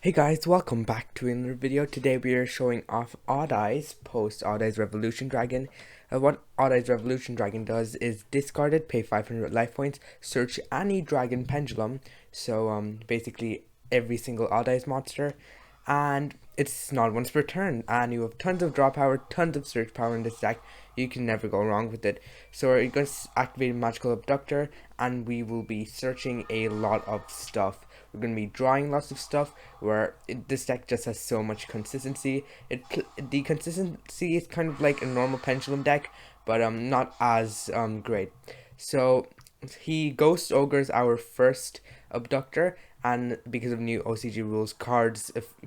Hey guys, welcome back to another video. Today we are showing off Odd Eyes post Odd Eyes Revolution Dragon. What Odd Eyes Revolution Dragon does is discard it, pay 500 life points, search any dragon pendulum. So basically every single Odd Eyes monster, and it's not once per turn. And you have tons of draw power, tons of search power in this deck. You can never go wrong with it. So we're going to activate Magical Abductor, and we will be searching a lot of stuff. We're going to be drawing lots of stuff where this deck just has so much consistency. The consistency is kind of like a normal pendulum deck, but not as great. So he Ghost Ogres our first Abductor, and because of new OCG rules, card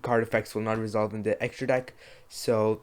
effects will not resolve in the extra deck. So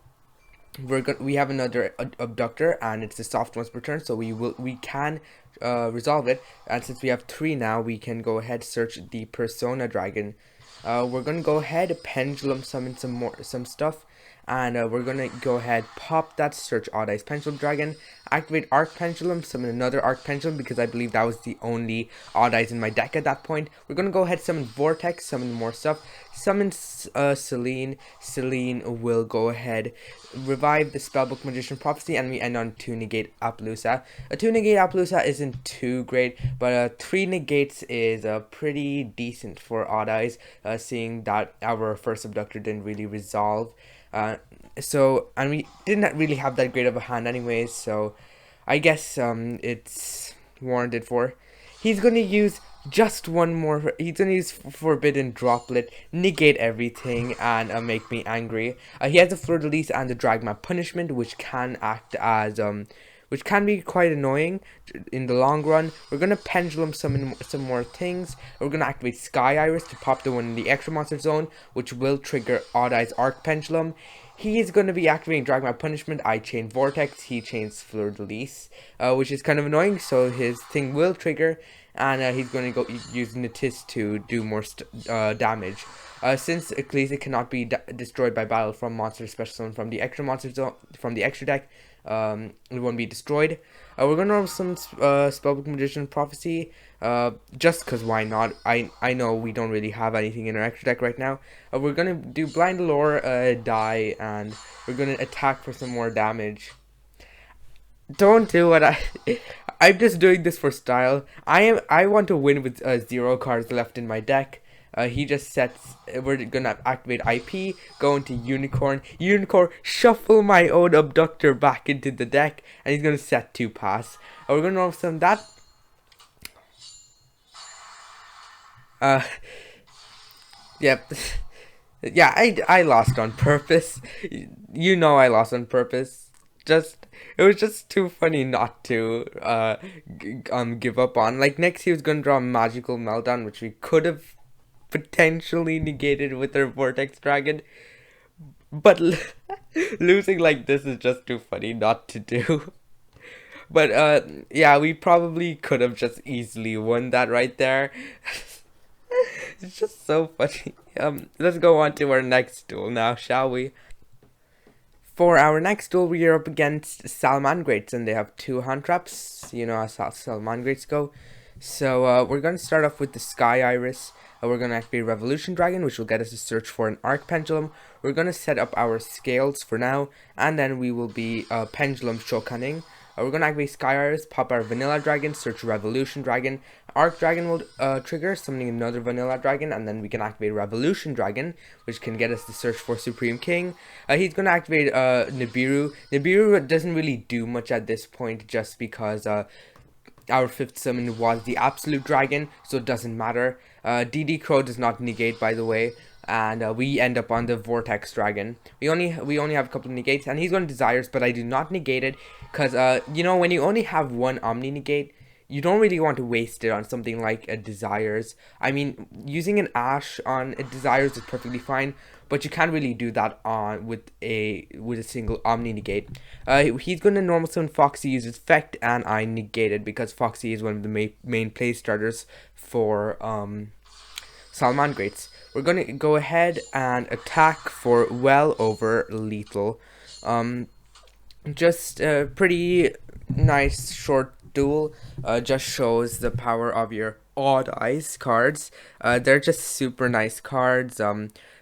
we have another Abductor, and it's the soft once per turn, so we can resolve it. And since we have 3 now, we can go ahead search the Persona Dragon. We're gonna go ahead pendulum summon some stuff, and we're gonna go ahead pop that search Odd Eyes Pendulum Dragon, activate Arc Pendulum, summon another Arc Pendulum because I believe that was the only Odd Eyes in my deck at that point. We're gonna go ahead summon Vortex, summon more stuff, summon Selene. Selene will go ahead revive the Spellbook Magician Prophecy, and we end on 2 negate Appaloosa. A 2 negate Appaloosa isn't too great, but 3 negates is pretty decent for Odd Eyes, seeing that our first Abductor didn't really resolve. And we didn't really have that great of a hand anyways, so I guess it's warranted for. He's gonna use just one more. He's gonna use Forbidden Droplet, negate everything, and make me angry. He has the Fleur-de-Lis and the Dragma Punishment, which can act as which can be quite annoying in the long run. We're gonna pendulum summon some more things. We're gonna activate Sky Iris to pop the one in the extra monster zone, which will trigger Odd Eyes Arc Pendulum. He is going to be activating Dragma Punishment. I chain Vortex, he chains Fleur-de-Lis, which is kind of annoying, so his thing will trigger, and he's going to go use Natis to do more damage. Since Ecclesia cannot be destroyed by battle from monster special summon from the extra monster zone, from the extra deck, it won't be destroyed. We're gonna run some Spellbook Magician Prophecy, just cause why not? I know we don't really have anything in our extra deck right now. We're gonna do Blind Allure, die, and we're gonna attack for some more damage. Don't do what I'm just doing this for style. I want to win with 0 cards left in my deck. He just sets. We're gonna activate IP, go into Unicorn, shuffle my own Abductor back into the deck, and he's gonna set 2 pass. We're gonna roll some that. Yep. Yeah, I lost on purpose. You know I lost on purpose. It was just too funny not to give up on. Like, next he was gonna draw Magical Meltdown, which we could have potentially negated with our Vortex Dragon, but losing like this is just too funny not to do. But yeah, we probably could have just easily won that right there. It's just so funny. Let's go on to our next duel now, shall we? For our next duel, we are up against Salamangreats, and they have 2 hand traps. You know how Salamangreats go. So we're going to start off with the Sky Iris. We're going to activate Revolution Dragon, which will get us to search for an Arc Pendulum. We're going to set up our scales for now, and then we will be Pendulum Shokaning. We're going to activate Sky Iris, pop our Vanilla Dragon, search Revolution Dragon. Arc Dragon will trigger, summoning another Vanilla Dragon, and then we can activate Revolution Dragon, which can get us to search for Supreme King. He's going to activate Nibiru. Nibiru doesn't really do much at this point, just because our 5th summon was the Absolute Dragon, so it doesn't matter. DD Crow does not negate, by the way, and we end up on the Vortex Dragon. We only have a couple of negates, and he's going to Desires, but I do not negate it, because you know, when you only have 1 Omni negate, you don't really want to waste it on something like a Desires. I mean, using an Ash on a Desires is perfectly fine, but you can't really do that on with a single Omni negate. He's going to normal summon Foxy, use its effect, and I negated because Foxy is one of the main play starters for Salamangreats. We're going to go ahead and attack for well over lethal. Just a pretty nice short duel. Just shows the power of your Odd Eyes cards. They're just super nice cards.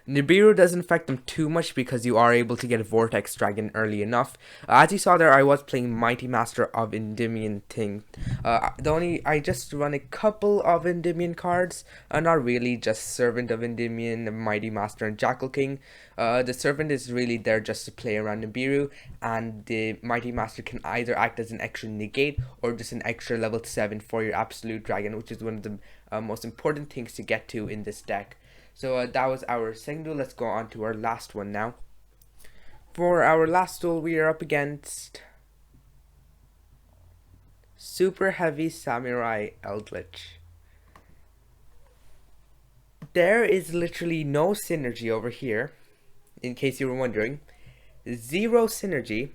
Nibiru doesn't affect them too much because you are able to get a Vortex Dragon early enough. As you saw there, I was playing Mighty Master of Endymion thing. I just run a couple of Endymion cards, not really, just Servant of Endymion, Mighty Master, and Jackal King. The Servant is really there just to play around Nibiru, and the Mighty Master can either act as an extra negate or just an extra level 7 for your Absolute Dragon, which is one of the most important things to get to in this deck. So that was our second duel. Let's go on to our last one now. For our last duel, we are up against Super Heavy Samurai Eldritch. There is literally no synergy over here, in case you were wondering. Zero synergy.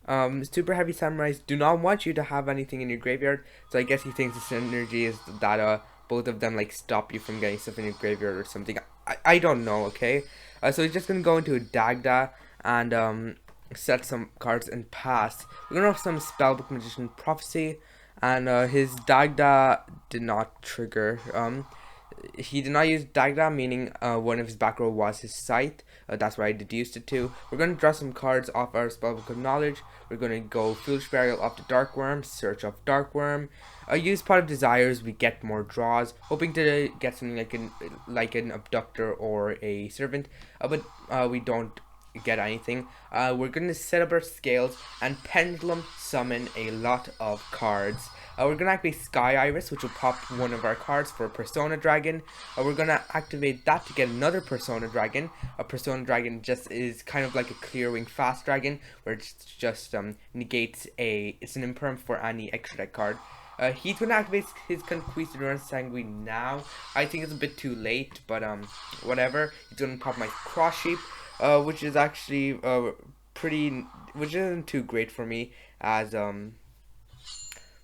Super Heavy Samurais do not want you to have anything in your graveyard, so I guess he thinks the synergy is that both of them like stop you from getting stuff in your graveyard or something. I don't know, okay? So he's just gonna go into a Dagda and set some cards and pass. We're gonna have some Spellbook Magician Prophecy, and his Dagda did not trigger. He did not use Dagda, meaning one of his back row was his Scythe. That's what I deduced it to. We're going to draw some cards off our Spellbook of Knowledge. We're going to go Foolish Burial off the Dark Worm, Search of Dark Worm. Use Pot of Desires, we get more draws, hoping to get something like an Abductor or a Servant, but we don't get anything. We're going to set up our scales and Pendulum summon a lot of cards. We're going to activate Sky Iris, which will pop one of our cards for a Persona Dragon. We're going to activate that to get another Persona Dragon. A Persona Dragon just is kind of like a Clear Wing Fast Dragon, where it just negates it's an imperm for any extra deck card. He's going to activate his Conquistador and Sanguine now. I think it's a bit too late, but whatever. He's going to pop my Cross Sheep, which is actually which isn't too great for me, as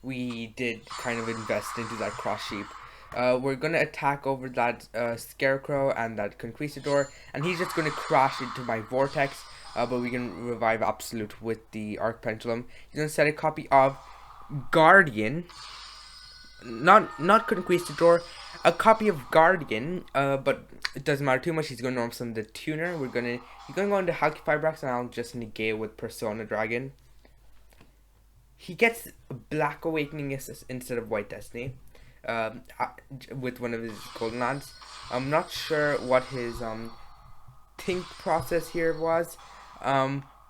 we did kind of invest into that Cross Sheep. We're going to attack over that Scarecrow and that Conquistador, and he's just going to crash into my Vortex, but we can revive Absolute with the Arc Pendulum. He's going to set a copy of Guardian, not Conquistador, a copy of Guardian, but it doesn't matter too much. He's going to norm summon the Tuner. He's going to go into Halki Fibrax, and I'll just negate with Persona Dragon. He gets Black Awakening instead of White Destiny, with one of his Golden Lands. I'm not sure what his think process here was,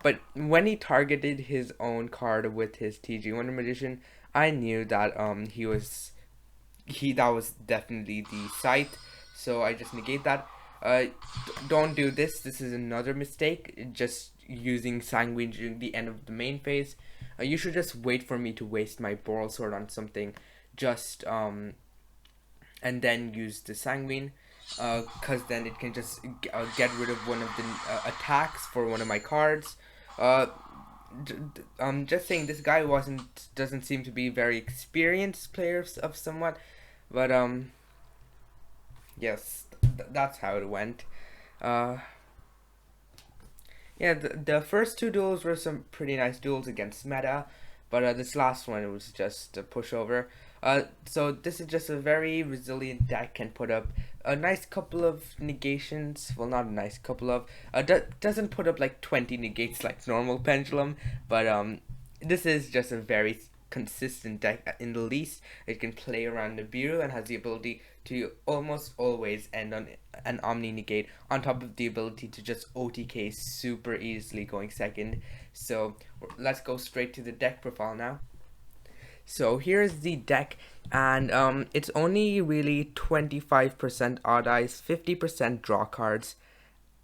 but when he targeted his own card with his TG Wonder Magician, I knew that that was definitely the Scythe, so I just negate that. Don't do this. This is another mistake, just using Sanguine during the end of the main phase. You should just wait for me to waste my Boral Sword on something, and then use the Sanguine, cause then it can just get rid of one of the attacks for one of my cards. I'm just saying, this guy doesn't seem to be very experienced player of somewhat, but yes, that's how it went. Yeah, the first two duels were some pretty nice duels against meta, but this last one, it was just a pushover. So this is just a very resilient deck, can put up a nice couple of negations. Well, not a nice couple of. Doesn't put up like 20 negates like normal Pendulum, but this is just a very consistent deck. In the least, it can play around Nibiru and has the ability to almost always end on an Omni negate, on top of the ability to just OTK super easily going second. So let's go straight to the deck profile now. So here's the deck, and it's only really 25% odd eyes, 50% draw cards,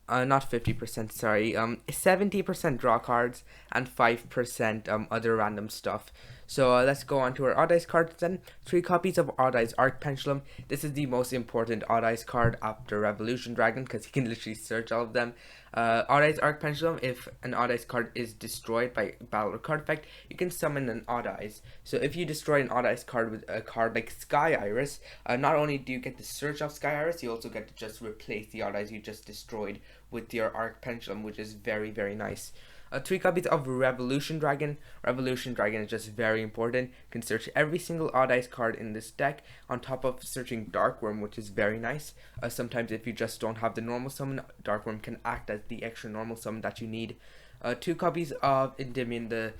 not 50%, sorry, 70% draw cards, and 5% other random stuff. So let's go on to our Odd Eyes cards then. 3 copies of Odd Eyes Arc Pendulum. This is the most important Odd Eyes card after Revolution Dragon, because you can literally search all of them. Odd Eyes Arc Pendulum, if an Odd Eyes card is destroyed by battle or card effect, you can summon an Odd Eyes. So if you destroy an Odd Eyes card with a card like Sky Iris, not only do you get the search of Sky Iris, you also get to just replace the Odd Eyes you just destroyed with your Arc Pendulum, which is very, very nice. 3 copies of Revolution Dragon. Revolution Dragon is just very important. You can search every single Odd Eyes card in this deck on top of searching Dark Worm, which is very nice. Sometimes if you just don't have the normal summon, Dark Worm can act as the extra normal summon that you need. 2 copies of Endymion, the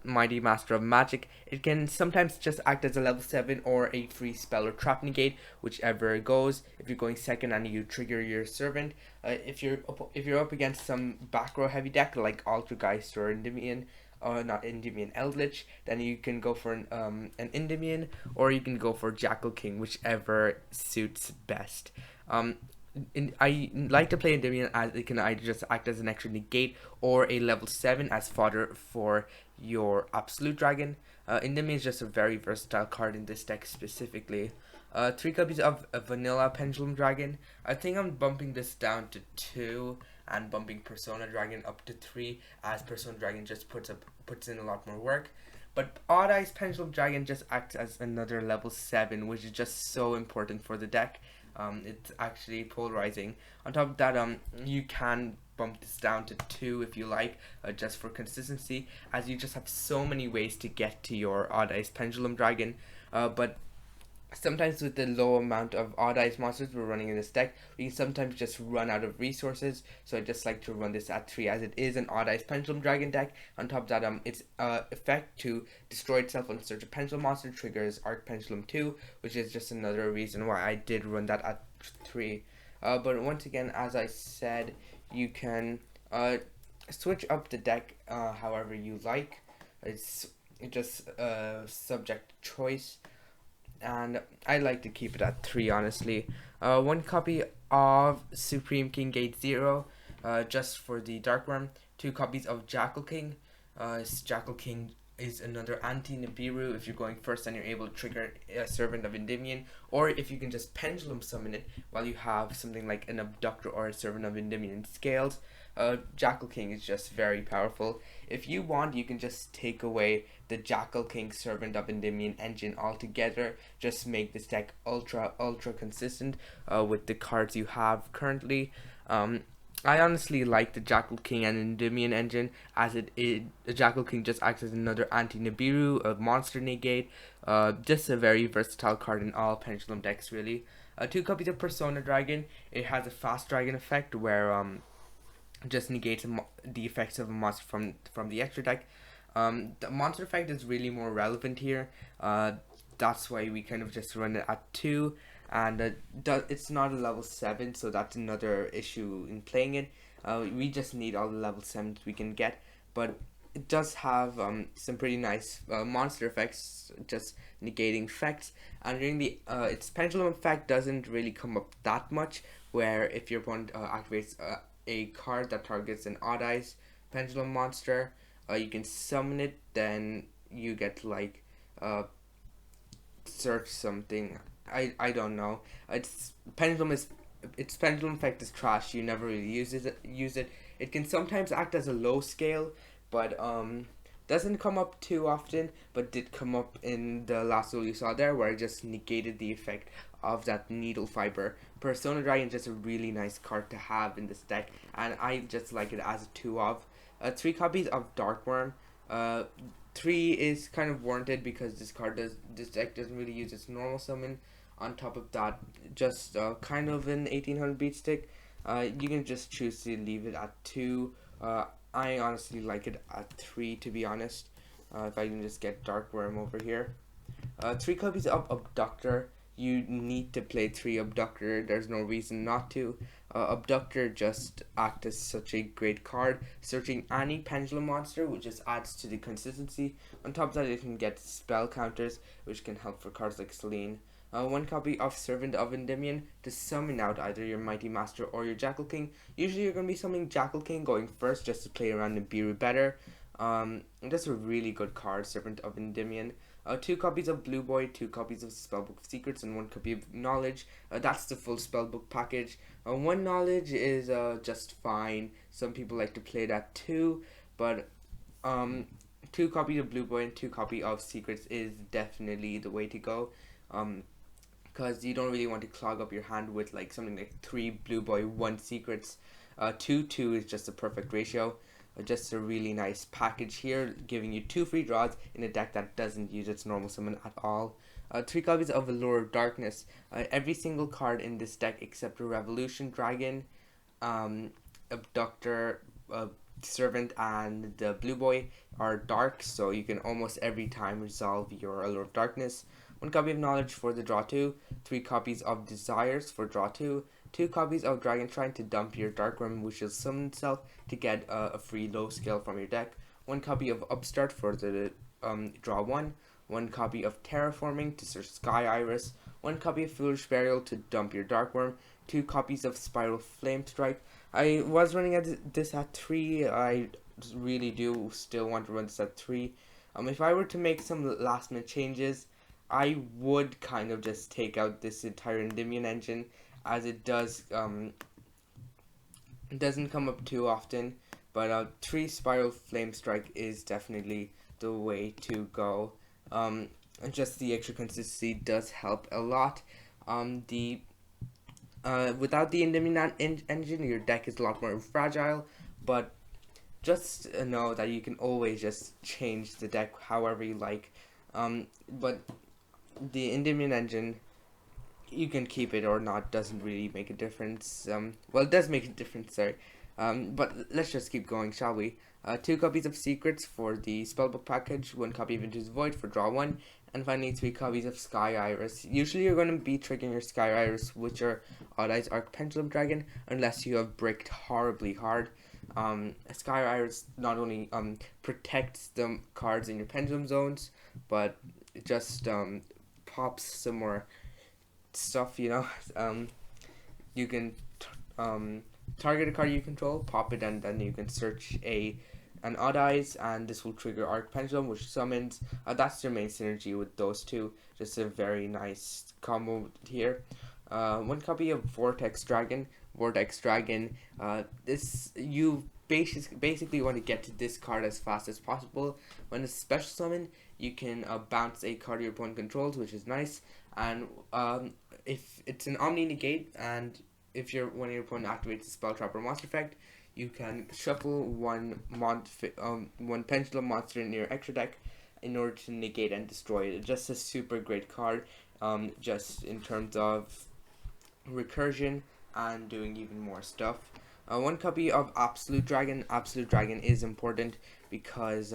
Mighty Master of Magic. It can sometimes just act as a level 7 or a free spell or trap negate, whichever it goes. If you're going second and you trigger your servant, if you're up against some back row heavy deck like Altergeist or Endymion, not Endymion, Eldritch, then you can go for an Endymion, or you can go for Jackal King, whichever suits best. I like to play Endymion as it can either just act as an extra negate or a level 7 as fodder for your Absolute Dragon. Endymion is just a very versatile card in this deck specifically. 3 copies of Vanilla Pendulum Dragon. I think I'm bumping this down to 2 and bumping Persona Dragon up to 3, as Persona Dragon just puts in a lot more work. But Odd Eyes Pendulum Dragon just acts as another level 7, which is just so important for the deck. It's actually polarizing. On top of that, you can bump this down to 2 if you like, just for consistency, as you just have so many ways to get to your Odd Eyes Pendulum Dragon. But sometimes with the low amount of Odd Eyes monsters we're running in this deck, we can sometimes just run out of resources, so I just like to run this at 3, as it is an Odd Eyes Pendulum Dragon deck. On top of that, its effect to destroy itself on search of pendulum monster triggers Arc Pendulum 2, which is just another reason why I did run that at 3. But once again, as I said, you can switch up the deck however you like. It's just subject to choice, and I like to keep it at 3, honestly. 1 copy of Supreme King Gate 0, just for the Dark Worm. 2 copies of Jackal King. Jackal King is another anti-Nibiru. If you're going first, then you're able to trigger a Servant of Endymion, or if you can just Pendulum summon it while you have something like an Abductor or a Servant of Endymion in Scales. Jackal King is just very powerful. If you want, you can just take away the Jackal King Servant of Endymion engine altogether. Just make this deck ultra consistent with the cards you have currently. I honestly like the Jackal King and Endymion engine, as the Jackal King just acts as another anti-Nibiru, a monster negate, just a very versatile card in all Pendulum decks really. 2 copies of Persona Dragon. It has a fast dragon effect where just negates the effects of a monster from the extra deck. The monster effect is really more relevant here. That's why we kind of just run it at 2, and it's not a level 7, so that's another issue in playing it. We just need all the level 7s we can get, but it does have some pretty nice monster effects, just negating effects, and during the its pendulum effect doesn't really come up that much, where if your opponent activates a card that targets an Odd Eyes pendulum monster, you can summon it, then you get like search something. I don't know. Its pendulum effect is trash. You never really use it. It can sometimes act as a low scale, but doesn't come up too often, but did come up in the last duel you saw there, where I just negated the effect of that needle fiber. Persona Dragon is just a really nice card to have in this deck, and I just like it as a 2 of. 3 copies of Dark Worm. 3 is kind of warranted because this deck doesn't really use its normal summon. On top of that, just kind of an 1800 beat stick. You can just choose to leave it at 2. I honestly like it at 3, to be honest. If I can just get Dark Worm over here. 3 copies of Abductor. You need to play 3 Abductor. There's no reason not to. Abductor just acts as such a great card, searching any pendulum monster, which just adds to the consistency. On top of that, it can get spell counters, which can help for cards like Selene. 1 copy of Servant of Endymion to summon out either your Mighty Master or your Jackal King. Usually you're going to be summoning Jackal King going first, just to play around Nibiru better. That's a really good card, Servant of Endymion. 2 copies of Blue Boy, 2 copies of Spellbook of Secrets, and 1 copy of Knowledge. That's the full Spellbook package. 1 Knowledge is just fine. Some people like to play that too, but 2 copies of Blue Boy and 2 copies of Secrets is definitely the way to go. Because you don't really want to clog up your hand with like something like 3 Blue Boy, 1 Secrets. 2 is just a perfect ratio. Just a really nice package here, giving you 2 free draws in a deck that doesn't use its normal summon at all. 3 copies of Allure of Darkness. Every single card in this deck except a Revolution Dragon, Abductor, Servant, and the Blue Boy are dark, so you can almost every time resolve your Allure of Darkness. 1 copy of Knowledge for the draw 2, 3 copies of Desires for draw 2, 2 copies of Dragon Shrine to dump your Dark Worm, which will summon itself to get a free low skill from your deck, 1 copy of Upstart for the draw 1, 1 copy of Terraforming to search Sky Iris, 1 copy of Foolish Burial to dump your Dark Worm, 2 copies of Spiral Flame Strike. I was running this at 3. I really do still want to run this at 3. If I were to make some last minute changes, I would kind of just take out this entire Endymion engine, as it doesn't come up too often. But 3 Spiral Flame Strike is definitely the way to go. And just the extra consistency does help a lot. Without the Endymion engine, your deck is a lot more fragile, but just know that you can always just change the deck however you like. But the Endymion engine, you can keep it or not, doesn't really make a difference. Well, it does make a difference, sorry. But let's just keep going, shall we? 2 copies of Secrets for the Spellbook package, 1 copy of Into the Void for draw 1, and finally 3 copies of Sky Iris. Usually you're going to be triggering your Sky Iris with your Odd Eyes Arc Pendulum Dragon, unless you have bricked horribly hard. Sky Iris not only protects the cards in your Pendulum zones, but it just pops some more stuff, you know. You can target a card you control, pop it, and then you can search an Odd Eyes, and this will trigger Arc Pendulum, which summons. That's your main synergy with those two. Just a very nice combo here. 1 copy of Vortex Dragon. This you basically want to get to this card as fast as possible. When it's special summon, you can bounce a card your opponent controls, which is nice. And if it's an Omni Negate, and if when your opponent activates the Spell Trap or Monster Effect, you can shuffle one Pendulum monster in your extra deck in order to negate and destroy it. It's just a super great card, just in terms of recursion and doing even more stuff. 1 copy of Absolute Dragon. Absolute Dragon is important because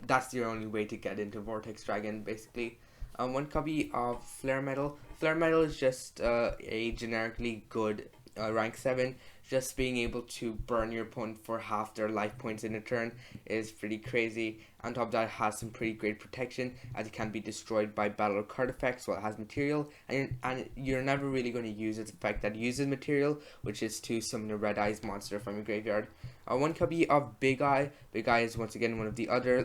that's your only way to get into Vortex Dragon, basically. 1 copy of Flare Metal. Flare Metal is just a generically good rank 7. Just being able to burn your opponent for half their life points in a turn is pretty crazy. On top of that, it has some pretty great protection, as it can be destroyed by battle or card effects while it has material, and you're never really going to use its effect that uses material, which is to summon a Red Eyes monster from your graveyard. 1 copy of Big Eye. Big Eye is once again one of the other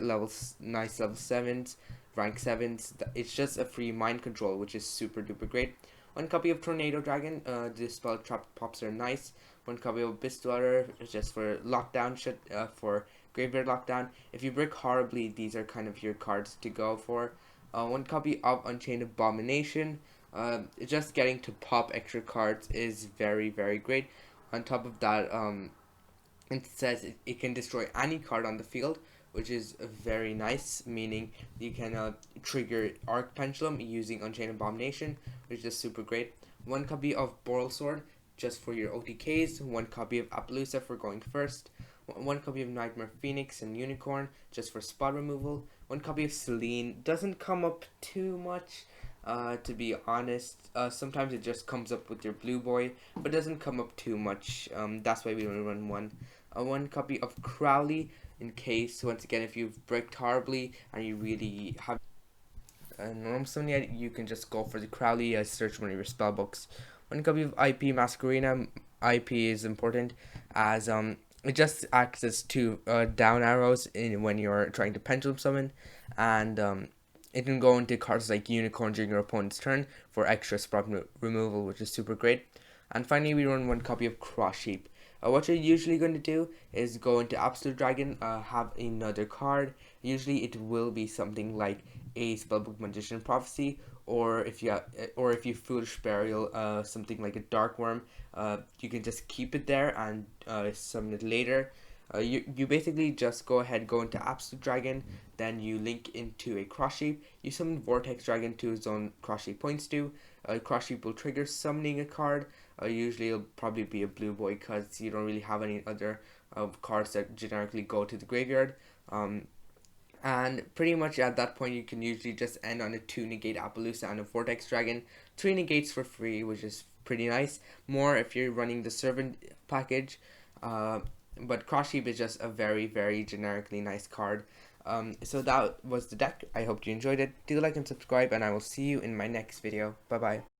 nice level 7s, rank 7s. It's just a free mind control, which is super duper great. 1 copy of Tornado Dragon. The spell trap pops are nice. 1 copy of Abyss Dweller just for lockdown, for graveyard lockdown. If you brick horribly, these are kind of your cards to go for. 1 copy of Unchained Abomination. Just getting to pop extra cards is very, very great. On top of that, it says it can destroy any card on the field, which is very nice, meaning you can trigger Arc Pendulum using Unchained Abomination, which is super great. 1 copy of Boral Sword, just for your OTKs. 1 copy of Appaloosa for going first. 1 copy of Nightmare Phoenix and Unicorn, just for spot removal. 1 copy of Selene. Doesn't come up too much, to be honest. Sometimes it just comes up with your Blue Boy, but doesn't come up too much. That's why we only run 1. 1 copy of Crowley, in case, once again, if you've bricked horribly and you really have normal summon, you can just go for the Crowley as search one of your spell books. 1 copy of IP Masquerena. IP is important as it just acts as 2 down arrows when you're trying to pendulum summon, and it can go into cards like Unicorn during your opponent's turn for extra spot removal, which is super great. And finally, we run 1 copy of Cross Sheep. What you're usually going to do is go into Absolute Dragon, have another card. Usually it will be something like a Spellbook Magician Prophecy, or if you Foolish Burial, something like a Dark Worm. You can just keep it there and summon it later. You basically just go into Absolute Dragon, then you link into a Cross Sheep, you summon Vortex Dragon to zone Cross Sheep points to. Cross Sheep will trigger summoning a card. Usually it'll probably be a blue boy because you don't really have any other cards that generically go to the graveyard. And pretty much at that point you can usually just end on a 2 negate Appaloosa and a Vortex Dragon. 3 negates for free, which is pretty nice. More if you're running the Servant package. But Cross Sheep is just a very generically nice card. So that was the deck. I hope you enjoyed it. Do like and subscribe, and I will see you in my next video. Bye bye.